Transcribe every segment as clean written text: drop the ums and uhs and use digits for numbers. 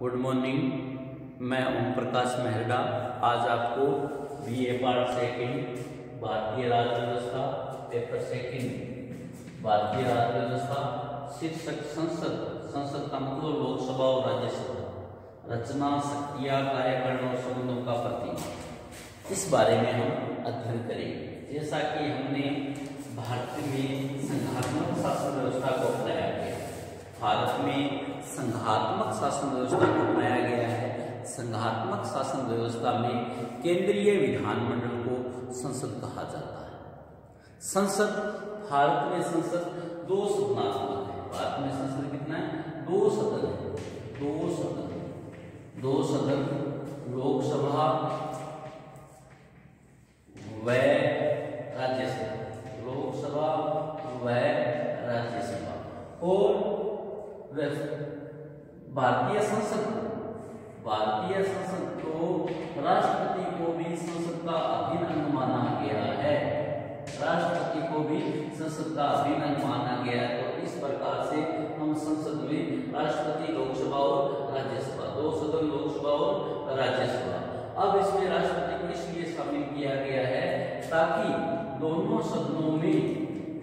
Good morning. मैं ओम प्रकाश मेहरा आज आपको बीए पार्ट सेकंड भारतीय राज्य व्यवस्था पेपर सेकंड भारतीय राज्य व्यवस्था शीर्षक संसद का मतलब लोकसभा और राज्यसभा, रचना, शक्तियां, कार्यकारण और संबंधों का प्रतीक, इस बारे में हम अध्ययन करेंगे। जैसा कि हमने भारत में संघात्मक शासन व्यवस्था को अपनाया गया, भारत में संघात्मक शासन व्यवस्था को अपनाया गया है। संघात्मक शासन व्यवस्था में केंद्रीय विधानमंडल को संसद कहा जाता है। संसद, भारत में संसद दो सदनात्मक है। भारत में संसद कितना है? दो सदन है। दो सदन लोकसभा व राज्यसभा, लोकसभा व राज्यसभा। और भारतीय संसद को राष्ट्रपति को भी संसद का अभिन्न अंग माना गया है। राष्ट्रपति को भी संसद का अभिन्न अंग माना गया है। तो इस प्रकार से हम संसद में राष्ट्रपति, लोकसभा और राज्यसभा, दो सदन लोकसभा और राज्यसभा। अब इसमें राष्ट्रपति को इसलिए शामिल किया गया है ताकि दोनों सदनों में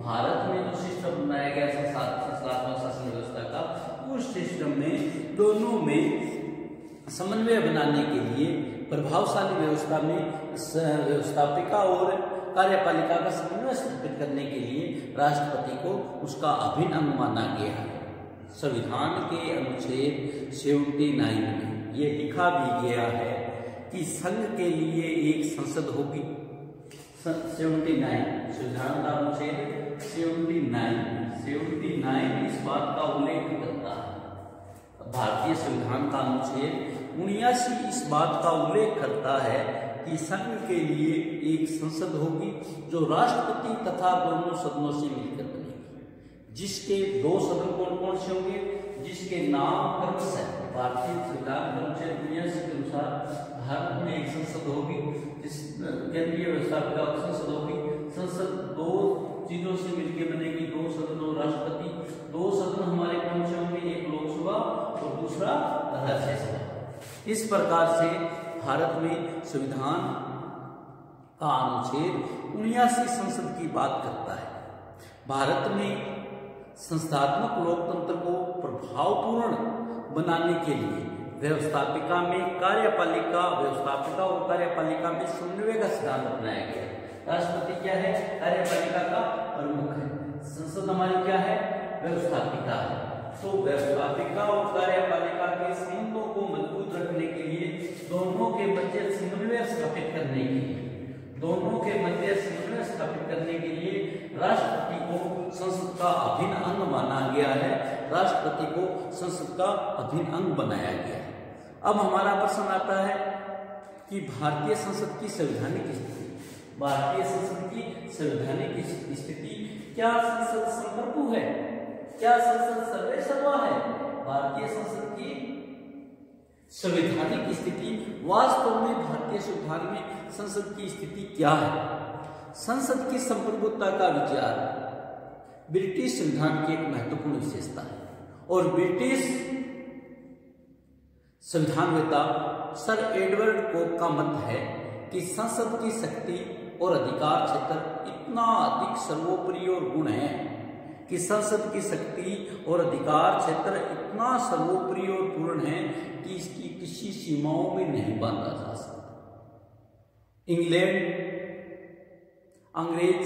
भारत में जो सिस्टम बनाया गया संस्थात्मक शासन व्यवस्था का, उस सिस्टम में दोनों में समन्वय बनाने के लिए, प्रभावशाली व्यवस्था में व्यवस्थापिका और कार्यपालिका का समन्वय स्थापित करने के लिए राष्ट्रपति को उसका अभिन्न अंग माना गया है। संविधान के अनुच्छेद 79 में ये लिखा भी गया है कि संघ के लिए एक संसद होगी। 79 संविधान का अनुच्छेद 79 इस बात का उल्लेख करता है। भारतीय संविधान का अनुच्छेद 79 इस बात का उल्लेख करता है कि संघ के लिए एक संसद होगी जो राष्ट्रपति तथा दोनों सदनों से मिलकर बनेगी, जिसके दो सदन कौन कौन से होंगे, जिसके नाम क्रमश है। भारतीय संविधान के अनुच्छेद 79 के अनुसार भारत में एक संसद होगी, जिस केंद्रीय व्यवस्थापिका संसद होगी। संसद दो चीजों से मिलकर बनेगी, दो सदन और राष्ट्रपति। दो सदन हमारे कौन से होंगे? एक लोकसभा और दूसरा राज्यसभा। इस प्रकार से भारत में संविधान का अनुच्छेद 79 संसद की बात करता है। भारत में संस्थात्मक लोकतंत्र को प्रभावपूर्ण बनाने के लिए व्यवस्थापिका में कार्यपालिका और कार्यपालिका में समन्वय का सिद्धांत अपनाया गया है। राष्ट्रपति क्या है? कार्यपालिका का प्रमुख है। संसद हमारी क्या है? व्यवस्थापिका है। तो व्यवस्थापिका और कार्यपालिका के संबंधों को मजबूत रखने के लिए, दोनों के मध्य समन्वय स्थापित करने के लिए राष्ट्रपति को संसद का अभिन्न अंग माना गया है। राष्ट्रपति को संसद का अभिन्न अंग बनाया गया है। अब हमारा प्रश्न आता है कि भारतीय संसद की संवैधानिक स्थिति, भारतीय संसद की संवैधानिक स्थिति, क्या संसद संप्रभु है? क्या संसद सर्वेसर्वा है? भारतीय संसद की संवैधानिक स्थिति, वास्तव में भारतीय संविधान में संसद की स्थिति क्या है? संसद की संप्रभुता का विचार ब्रिटिश संविधान की एक महत्वपूर्ण विशेषता है और ब्रिटिश संविधानवेत्ता सर एडवर्ड कोक का मत है कि संसद की शक्ति और अधिकार क्षेत्र इतना अधिक सर्वोपरि और गुण है कि संसद की शक्ति और अधिकार क्षेत्र इतना सर्वोपरि और पूर्ण है कि इसकी किसी सीमाओं में नहीं बांधा जा सकता। इंग्लैंड अंग्रेज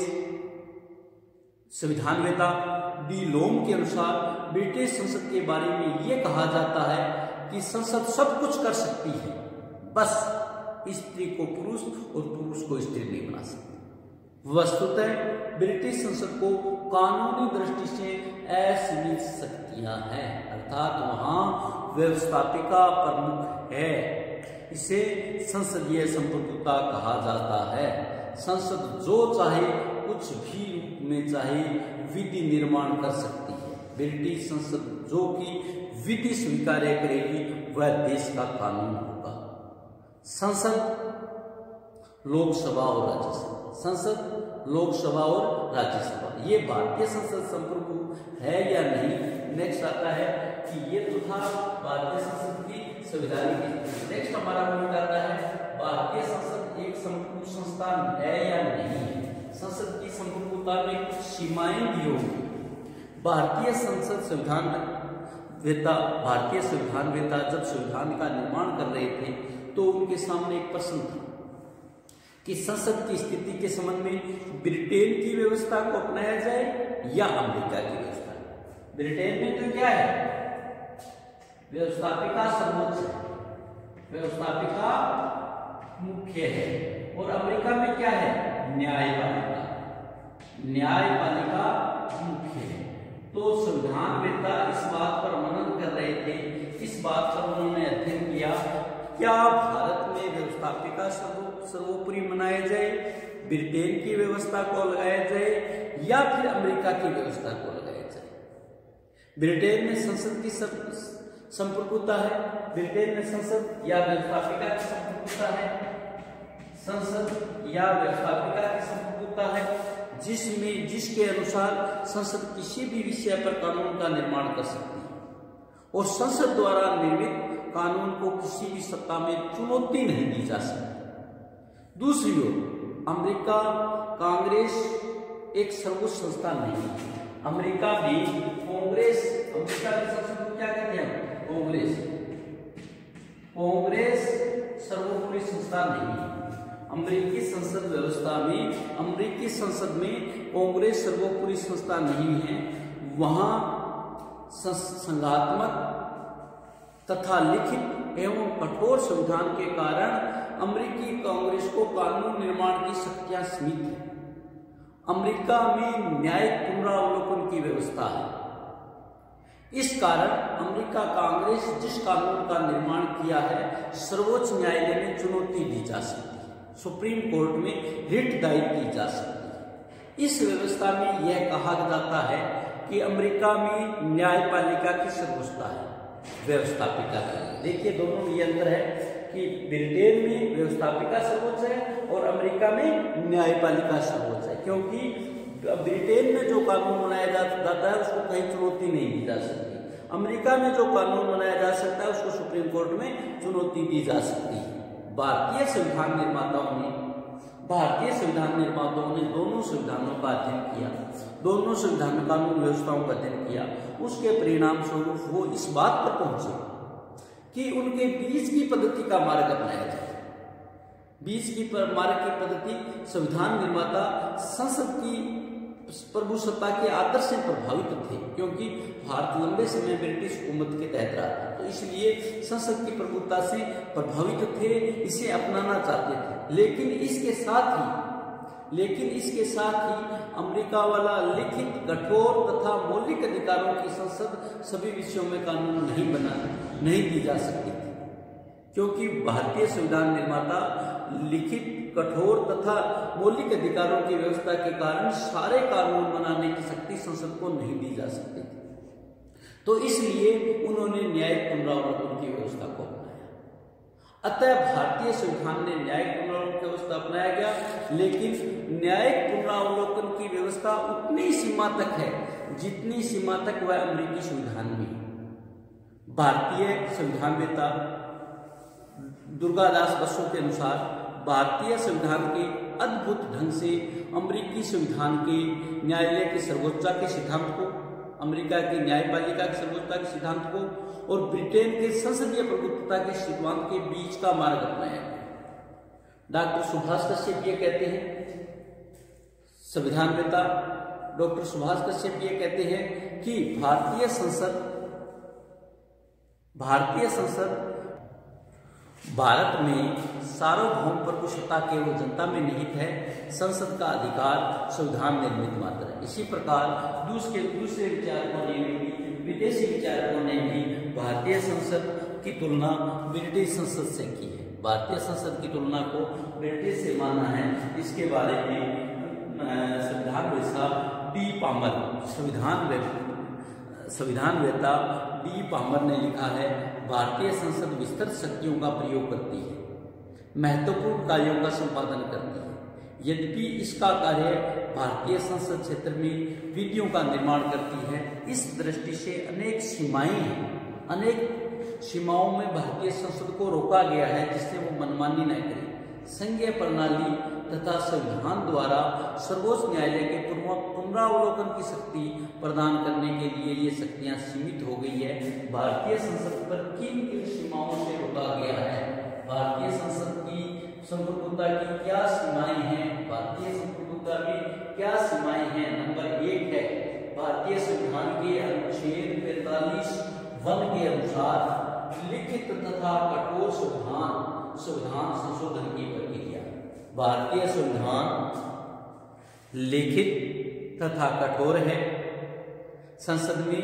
संविधानवेत्ता डी लोम के अनुसार ब्रिटिश संसद के बारे में यह कहा जाता है कि संसद सब कुछ कर सकती है, बस स्त्री को पुरुष और पुरुष को स्त्री नहीं बना सकती। वस्तुतः ब्रिटिश संसद को कानूनी दृष्टि से असीमित शक्तियां हैं, अर्थात वहां व्यवस्थापिका प्रमुख है। इसे संसदीय संप्रभुता कहा जाता है। संसद जो चाहे कुछ भी रूप में चाहे विधि निर्माण कर सकती है। ब्रिटिश संसद जो कि विधि स्वीकार्य करेगी वह देश का कानून होगा। संसद, लोकसभा और राज्यसभा, संसद, लोकसभा और राज्यसभा, ये भारतीय संसद संप्रभु है या नहीं। नेक्स्ट आता है कि ये तो था भारतीय संसद की संवैधानिक स्थिति। नेक्स्ट हमारा पॉइंट आता है भारतीय संसद एक संपूर्ण संस्थान है या नहीं है। संसद की संपूर्णता में कुछ सीमाएं भी होंगी। भारतीय संविधानवेता जब संविधान का निर्माण कर रहे थे तो उनके सामने एक प्रश्न था कि संसद की स्थिति के संबंध में ब्रिटेन की व्यवस्था को अपनाया जाए या अमेरिका की व्यवस्था। ब्रिटेन में तो क्या है, व्यवस्थापिका सर्वोच्च है, व्यवस्थापिका मुख्य है, और अमेरिका में क्या है, न्यायपालिका, न्यायपालिका मुख्य है। तो संविधानवेत्ता इस बात पर मनन कर रहे थे, इस बात पर उन्होंने अध्ययन किया क्या भारत में व्यवस्थापिका सर्वोपरि मनाया जाए, ब्रिटेन की व्यवस्था को लगाया जाए या फिर अमेरिका की व्यवस्था को लगाया जाए। ब्रिटेन में संसद की संप्रभुता है, ब्रिटेन में संसद या व्यवस्थापिका की संप्रभुता है, संसद या व्यवस्थापिका की संप्रभुता है, जिसके अनुसार संसद किसी भी विषय पर कानून का निर्माण कर सकती है और संसद द्वारा निर्मित कानून को किसी भी सत्ता में चुनौती नहीं दी जा सकती। दूसरी ओर अमेरिका कांग्रेस एक सर्वोच्च संस्था नहीं है। अमेरिका भी कांग्रेस, अमेरिका की संसद को क्या कहते हैं, कांग्रेस सर्वोपरि संस्था नहीं है। अमेरिकी संसद व्यवस्था में, अमेरिकी संसद में कांग्रेस सर्वोपरि संस्था नहीं है। वहां संघात्मक तथा लिखित एवं कठोर संविधान के कारण अमेरिकी कांग्रेस को कानून निर्माण की शक्तियां सीमित है। अमेरिका में न्यायिक पुनरावलोकन की व्यवस्था है। इस कारण अमेरिका कांग्रेस जिस कानून का निर्माण किया है सर्वोच्च न्यायालय में चुनौती दी जा सकती है, सुप्रीम कोर्ट में रिट दायर की जा सकती है। इस व्यवस्था में यह कहा जाता है कि अमेरिका में न्यायपालिका की सर्वोच्चता है, व्यवस्थापिका का। देखिए दोनों में ये अंतर है कि ब्रिटेन में व्यवस्थापिका सर्वोच्च है और अमेरिका में न्यायपालिका सर्वोच्च है, क्योंकि ब्रिटेन में जो कानून बनाया जाता है उसको कहीं चुनौती नहीं दी जा सकती। अमेरिका में जो कानून बनाया जा सकता है उसको सुप्रीम कोर्ट में चुनौती दी जा सकती है। भारतीय संविधान निर्माताओं ने दोनों संविधानों का अध्ययन किया, दोनों संविधान कानून व्यवस्थाओं का अध्ययन किया। उसके परिणाम स्वरूप वो इस बात पर पहुंचे कि उनके बीच की पद्धति का मार्ग अपनाया जाए। बीच की मार्ग की पद्धति संविधान निर्माता संसद की प्रभुसत्ता के आदर्श से प्रभावित थे, क्योंकि भारत लंबे समय ब्रिटिश हुकूमत के तहत रहा था, तो इसलिए संसद की प्रभुता से प्रभावित थे, इसे अपनाना चाहते थे। लेकिन इसके साथ ही अमेरिका वाला लिखित, कठोर तथा मौलिक अधिकारों की संसद सभी विषयों में कानून नहीं दी जा सकती थी, क्योंकि भारतीय संविधान निर्माता लिखित, कठोर तथा मौलिक अधिकारों की व्यवस्था के कारण सारे कानून बनाने की शक्ति संसद को नहीं दी जा सकती थी। तो इसलिए उन्होंने न्यायिक पुनरावलोकन की व्यवस्था को अपनाया। अतः भारतीय संविधान में न्यायिक पुनरावलोकन की व्यवस्था अपनाया गया, लेकिन न्यायिक पुनरावलोकन की व्यवस्था उतनी सीमा तक है जितनी सीमा तक वह अमेरिकी संविधान में है। भारतीय संविधानवेत्ता दुर्गादास बसु के अनुसार भारतीय संविधान के अद्भुत ढंग से अमेरिकी संविधान के न्यायालय की सर्वोच्चता के सिद्धांत को, अमेरिका की न्यायपालिका की सर्वोच्चता के सिद्धांत को और ब्रिटेन के संसदीय प्रभुत्वता के सिद्धांत के बीच का मार्ग अपनाया गया। डॉक्टर सुभाष कश्यप ये कहते हैं, संविधानवेत्ता डॉक्टर सुभाष कश्यप ये कहते हैं कि भारतीय संसद भारत में सार्वभौम प्रभुसत्ता केवल जनता में निहित है, संसद का अधिकार संविधान निर्मित मात्र है। इसी प्रकार दूसरे विचारकों ने भी, विदेशी विचारकों ने भी भारतीय संसद की तुलना ब्रिटिश संसद से की है। भारतीय संसद की तुलना को ब्रिटिश से माना है। इसके बारे में संविधानवेत्ता डी पामर ने लिखा है, भारतीय संसद विस्तृत शक्तियों का प्रयोग करती है, महत्वपूर्ण कार्यों का संपादन करती है। यद्यपि इसका कार्य भारतीय संसद क्षेत्र में विधियों का निर्माण करती है। इस दृष्टि से अनेक सीमाओं में भारतीय संसद को रोका गया है जिससे वो मनमानी न करे। संघीय प्रणाली तथा संविधान द्वारा सर्वोच्च न्यायालय के पुनरावलोकन की शक्ति प्रदान करने के लिए ये शक्तियां सीमित हो गई है। भारतीय संसद पर किन किन सीमाओं से रोका गया है? भारतीय संसद की संप्रभुता की क्या सीमाएं हैं? भारतीय संप्रभुता की क्या सीमाएं हैं? नंबर 1 है भारतीय संविधान के अनुच्छेद 45(1) के अनुसार लिखित तथा कठोर संविधान संशोधन की प्रक्रिया। भारतीय संविधान लिखित तथा कठोर है। संसद में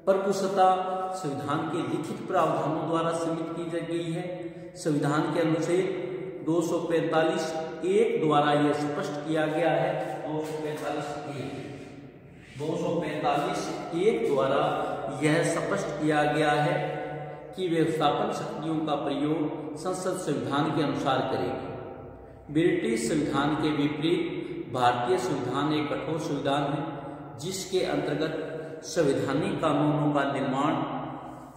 प्रभुसत्ता संविधान के लिखित प्रावधानों द्वारा सीमित की गई है। संविधान के अनुच्छेद 245(1) द्वारा यह स्पष्ट किया गया है। 245(1) द्वारा यह स्पष्ट किया गया है कि व्यवस्थापन शक्तियों का प्रयोग संसद संविधान के अनुसार करेगी। ब्रिटिश संविधान के विपरीत भारतीय संविधान एक कठोर संविधान है जिसके अंतर्गत संवैधानिक कानूनों का निर्माण,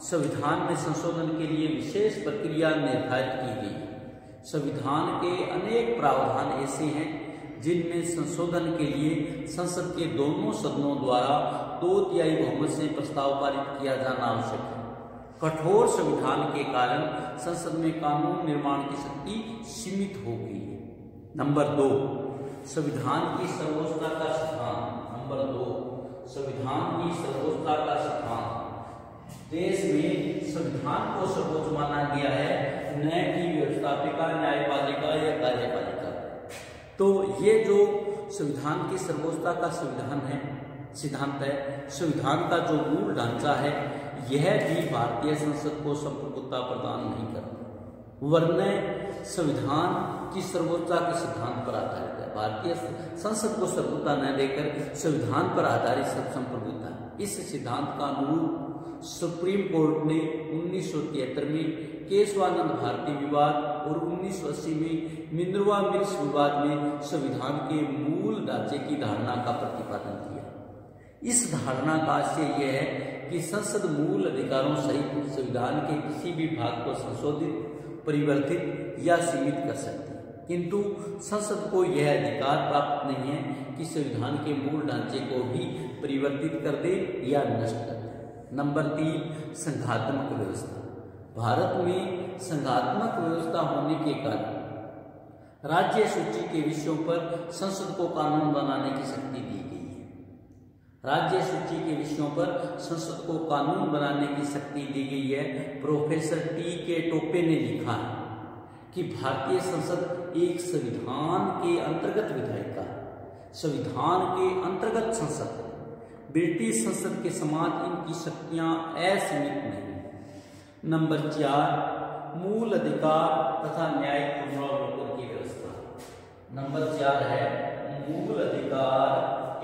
संविधान में संशोधन के लिए विशेष प्रक्रिया निर्धारित की गई है। संविधान के अनेक प्रावधान ऐसे हैं जिनमें संशोधन के लिए संसद के दोनों सदनों द्वारा 2/3 बहुमत से प्रस्ताव पारित किया जाना आवश्यक है। कठोर संविधान के कारण संसद में कानून निर्माण की शक्ति सीमित हो गई है। नंबर 2, संविधान की सर्वोच्चता का सिद्धांत। नंबर 2, संविधान की सर्वोच्चता का सिद्धांत। देश में संविधान को सर्वोच्च माना गया है, न कि व्यवस्थापिका, न्यायपालिका या कार्यपालिका। तो ये जो संविधान की सर्वोच्चता का सिद्धांत है, संविधान का जो मूल ढांचा है, यह भी भारतीय संसद को संप्रभुता प्रदान नहीं करता, वरना संविधान की सर्वोच्चता के सिद्धांत पर आधारित है। भारतीय संसद को सर्वोच्चता न देकर संविधान पर आधारित संप्रभुता। इस सिद्धांत का अनुरूप सुप्रीम कोर्ट ने 1973 में केशवानंद भारती विवाद और 1980 में मिनर्वा मिल्स विवाद में संविधान के मूल ढांचे की धारणा का प्रतिपादन किया। इस धारणा का आशय यह है कि संसद मूल अधिकारों सहित संविधान के किसी भी भाग को संशोधित, परिवर्तित या सीमित कर सकती है, किंतु संसद को यह अधिकार प्राप्त नहीं है कि संविधान के मूल ढांचे को भी परिवर्तित कर दे या नष्ट कर दे। नंबर 3, संघात्मक व्यवस्था। भारत में संघात्मक व्यवस्था होने के कारण राज्य सूची के विषयों पर संसद को कानून बनाने की शक्ति दी गई है। राज्य सूची के विषयों पर संसद को कानून बनाने की शक्ति दी गई है। Professor T.K. टोप्पे ने लिखा है कि भारतीय संसद एक संविधान के अंतर्गत विधायिका, संविधान के अंतर्गत संसद है। ब्रिटिश संसद के समान इनकी शक्तियां असीमित नहीं। नंबर 4, मूल अधिकार तथा न्यायिक पुनरावलोकन की व्यवस्था। नंबर 4 है मूल अधिकार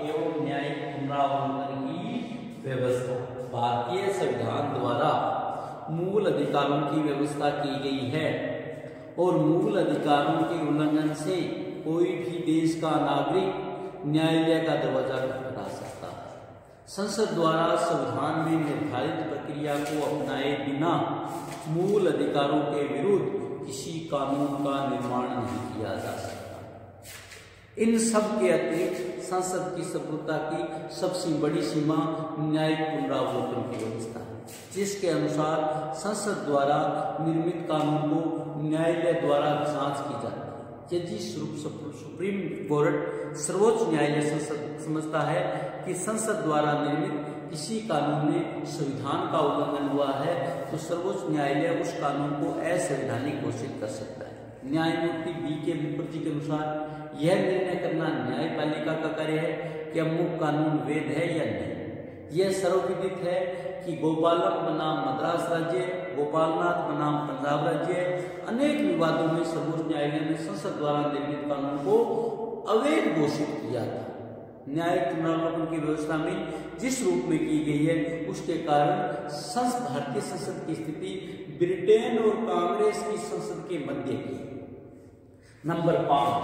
एवं न्यायिक पुनरावलोकन की व्यवस्था। भारतीय संविधान द्वारा मूल अधिकारों की व्यवस्था की गई है और मूल अधिकारों के उल्लंघन से कोई भी देश का नागरिक न्यायालय का दरवाजा खटखटा सकता है। संसद द्वारा संविधान में निर्धारित प्रक्रिया को अपनाए बिना मूल अधिकारों के विरुद्ध किसी कानून का निर्माण नहीं किया जा सकता। इन सब के अतिरिक्त संसद की संप्रभुता की सबसे बड़ी सीमा न्यायिक पुनरावलोकन की व्यवस्था है, जिसके अनुसार संसद द्वारा निर्मित कानून को न्यायालय द्वारा जांच की जाती है। यदि सुप्रीम कोर्ट सर्वोच्च न्यायालय समझता है कि संसद द्वारा निर्मित किसी कानून में संविधान का उल्लंघन हुआ है, तो सर्वोच्च न्यायालय उस कानून को असंवैधानिक घोषित कर सकता है। न्यायमूर्ति B.K. मुखर्जी के अनुसार यह निर्णय करना न्यायपालिका का कार्य है कि अमुक कानून वैध है या नहीं। यह सर्वविदित है कि गोपालम बनाम मद्रास राज्य, गोपालनाथ बनाम पंजाब राज्य, अनेक विवादों में सर्वोच्च न्यायालय ने संसद द्वारा निर्मित कानून को अवैध घोषित किया था। न्यायिक पुनरावलोकन की व्यवस्था में जिस रूप में की गई है, उसके कारण भारतीय संसद की स्थिति ब्रिटेन और कांग्रेस की संसद के मध्य की है। नंबर 5,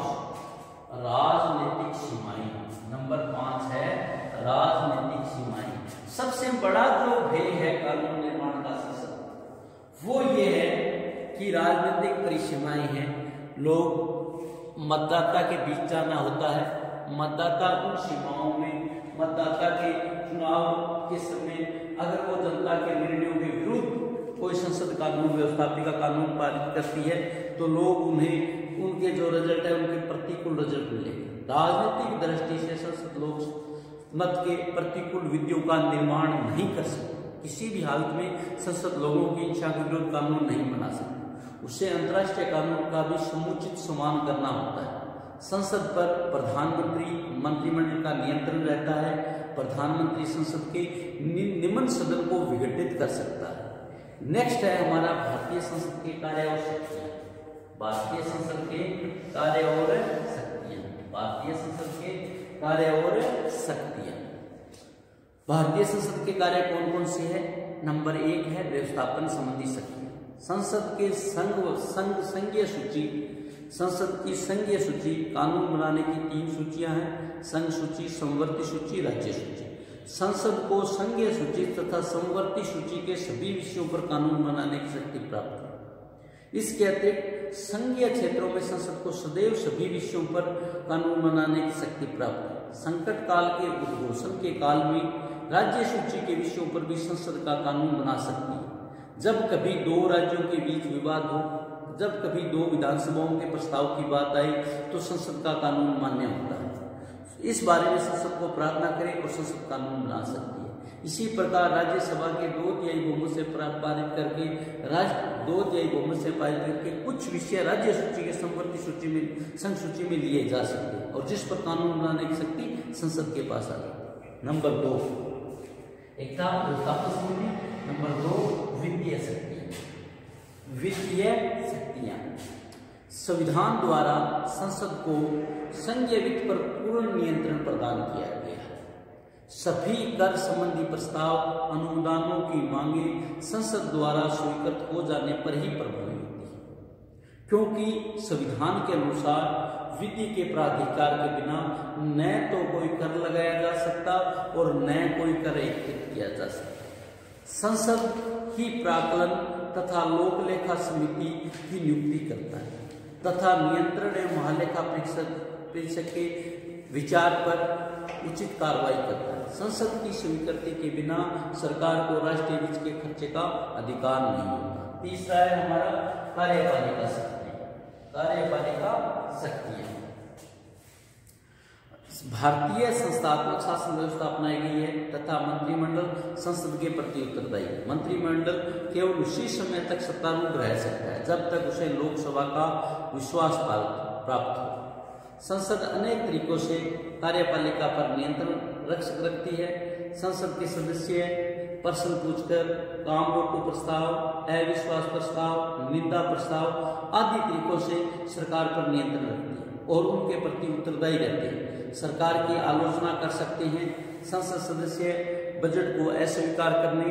राजनीतिक सीमाएं। नंबर 5 है राजनीतिक सीमाएं। सबसे बड़ा जो भय है कानून निर्माण का संसद, वो ये है कि राजनीतिक परिसीमाएं हैं। लोग मतदाता के बीच जाना होता है। मतदाता उन सीमाओं में मतदाता के चुनाव के समय अगर वो जनता के निर्णयों के विरुद्ध कोई संसद कानून व्यवस्थापिका कानून पारित करती है तो लोग उन्हें उनके जो रिजल्ट है उनके प्रतिकूल रिजल्ट मिलेंगे। राजनीतिक दृष्टि से संसद लोग मत के प्रतिकूल विधियों का निर्माण नहीं कर सकती। किसी भी हालत में संसद लोगों की इच्छा के विरुद्ध कानून नहीं बना सकती। उससे अंतर्राष्ट्रीय कानून का भी समुचित सम्मान करना होता है। संसद पर प्रधानमंत्री मंत्रिमंडल का नियंत्रण रहता है। प्रधानमंत्री संसद के निम्न सदन को विघटित कर सकता है। नेक्स्ट है हमारा भारतीय संसद के कार्य और शक्तियां। भारतीय संसद के कार्य और शक्तियां। भारतीय संसद के कार्य और शक्तियां। भारतीय संसद के कार्य कौन कौन से है? नंबर 1 है व्यवस्थापन संबंधी शक्तियां। संसद के संघीय सूची, संसद की संघीय सूची कानून बनाने की 3 सूचियां हैं, संघ सूची, समवर्ती सूची, राज्य सूची। संसद को संघीय सूची तथा समवर्ती सूची के सभी विषयों पर कानून बनाने की शक्ति प्राप्त है। इसके अतिरिक्त संघीय क्षेत्रों में संसद को सदैव सभी विषयों पर कानून बनाने की शक्ति प्राप्त है। संकट काल के उद्घोषण के काल में राज्य सूची के विषयों पर भी संसद का कानून बना सकती है। जब कभी 2 राज्यों के बीच विवाद हो, जब कभी 2 विधानसभाओं के प्रस्ताव की बात आई तो संसद का कानून मान्य होता है। इस बारे में संसद को प्रार्थना करें और संसद कानून बना सकती है। इसी प्रकार राज्यसभा के 2/3 बहुमत से पारित करके 2/3 बहुमत से पारित करके कुछ विषय राज्य सूची के समवर्ती सूची में संघ सूची में लिए जा सकते हैं और जिस पर कानून बनाने की शक्ति संसद के पास आ गई। नंबर 2 एक था व्यवस्थापन संबंधी, नंबर 2 वित्तीय शक्तियां। वित्तीय शक्तियां संविधान द्वारा संसद को संघीय वित्त पर पूर्ण नियंत्रण प्रदान किया गया है। सभी कर संबंधी प्रस्ताव, अनुदानों की मांगे संसद द्वारा स्वीकृत हो जाने पर ही प्रभावी होती है, क्योंकि संविधान के अनुसार विधि के प्राधिकार के बिना न तो कोई कर लगाया जा सकता और न कोई कर एकत्रित किया जा सकता। संसद ही प्राक्कलन तथा लोक लेखा समिति की नियुक्ति करता है तथा नियंत्रण एवं महालेखा परीक्षक के विचार पर उचित कार्रवाई करता है। संसद की स्वीकृति के बिना सरकार को राष्ट्रीय वित्त के खर्चे का अधिकार नहीं होता। तीसरा है हमारा कार्यपालिका शक्तियां। कार्यपालिका शक्तियां भारतीय संस्थात्मक शासन व्यवस्था अपनाई गई है तथा मंत्रिमंडल संसद के प्रति उत्तरदायी है। मंत्रिमंडल केवल उसी समय तक सत्तारूढ़ रह सकता है जब तक उसे लोकसभा का विश्वास प्राप्त हो। संसद अनेक तरीकों से कार्यपालिका पर नियंत्रण रखती है। संसद के सदस्य प्रश्न पूछकर, काम रोको प्रस्ताव, अविश्वास प्रस्ताव, निंदा प्रस्ताव आदि तरीकों से सरकार पर नियंत्रण रखती है और उनके प्रति उत्तरदायी रहते हैं। सरकार की आलोचना कर सकते हैं। संसद सदस्य बजट को अस्वीकार करने,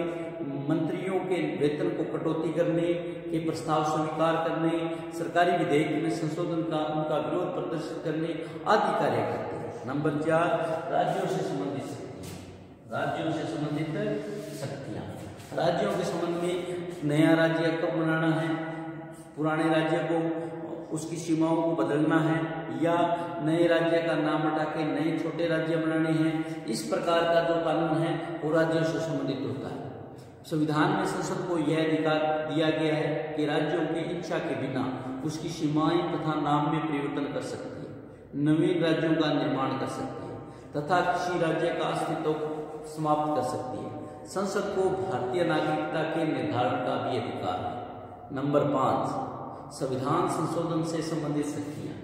मंत्रियों के वेतन को कटौती करने के प्रस्ताव स्वीकार करने, सरकारी विधेयक में संशोधन का उनका विरोध प्रदर्शित करने आदि कार्य करते हैं। नंबर 4 राज्यों से संबंधित शक्तियां। राज्यों से संबंधित शक्तियां राज्यों के संबंध में नया राज्य कब बनाना है, पुराने राज्य को उसकी सीमाओं को बदलना है या नए राज्य का नाम हटा के नए छोटे राज्य बनाने हैं, इस प्रकार का जो कानून है वो राज्यों से संबंधित होता है। संविधान में संसद को यह अधिकार दिया गया है कि राज्यों की इच्छा के बिना उसकी सीमाएं तथा नाम में परिवर्तन कर सकती है, नवीन राज्यों का निर्माण कर सकती है तथा किसी राज्य का अस्तित्व समाप्त कर सकती है। संसद को भारतीय नागरिकता के निर्धारण का भी अधिकार है। नंबर 5 संविधान संशोधन से संबंधित शक्तियां।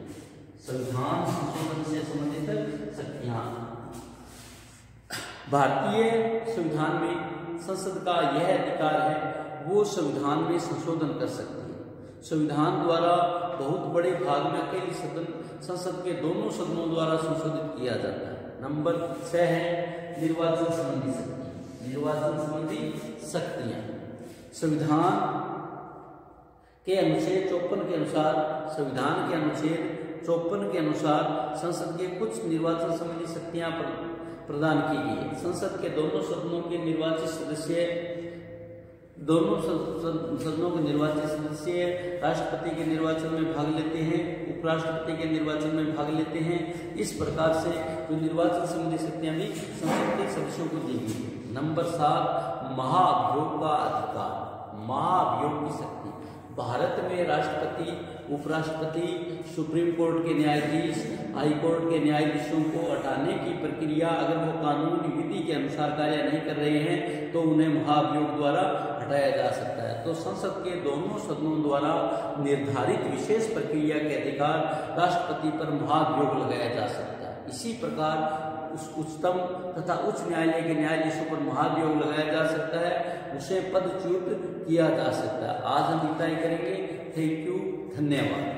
संविधान संशोधन से संबंधित शक्तियां भारतीय संविधान में संसद का यह अधिकार है, वो संविधान में संशोधन कर सकती है। संविधान द्वारा बहुत बड़े भाग में अकेली संसद के दोनों सदनों द्वारा संशोधित किया जाता है। नंबर 6 है निर्वाचन संबंधी शक्तियां। निर्वाचन संबंधी शक्तियां संविधान के अनुच्छेद 54 के अनुसार, संविधान के अनुच्छेद 54 के अनुसार संसद के कुछ निर्वाचन संबंधी शक्तियां प्रदान की गई है। संसद के दोनों सदनों के निर्वाचित सदस्य दोनों सदनों के निर्वाचित सदस्य राष्ट्रपति के निर्वाचन में भाग लेते हैं, उपराष्ट्रपति के निर्वाचन में भाग लेते हैं। इस प्रकार से जो निर्वाचन संबंधी शक्तियां भी संसद के सदस्यों को दी गई है। नंबर 7, महाभियोग का अधिकार। महाभियोग की शक्ति। भारत में राष्ट्रपति, उपराष्ट्रपति, सुप्रीम कोर्ट के न्यायाधीश, हाई कोर्ट के न्यायाधीशों को हटाने की प्रक्रिया अगर वो कानूनी विधि के अनुसार कार्य नहीं कर रहे हैं तो उन्हें महाभियोग द्वारा हटाया जा सकता है। तो संसद के दोनों सदनों द्वारा निर्धारित विशेष प्रक्रिया के अधिकार राष्ट्रपति पर महाभियोग लगाया जा सकता है। इसी प्रकार उस उच्चतम तथा उच्च न्यायालय के न्यायाधीशों पर महाभियोग लगाया जा सकता है, उसे पदच्युत किया जा सकता है। आज हम इतना ही करेंगे। थैंक यू, धन्यवाद।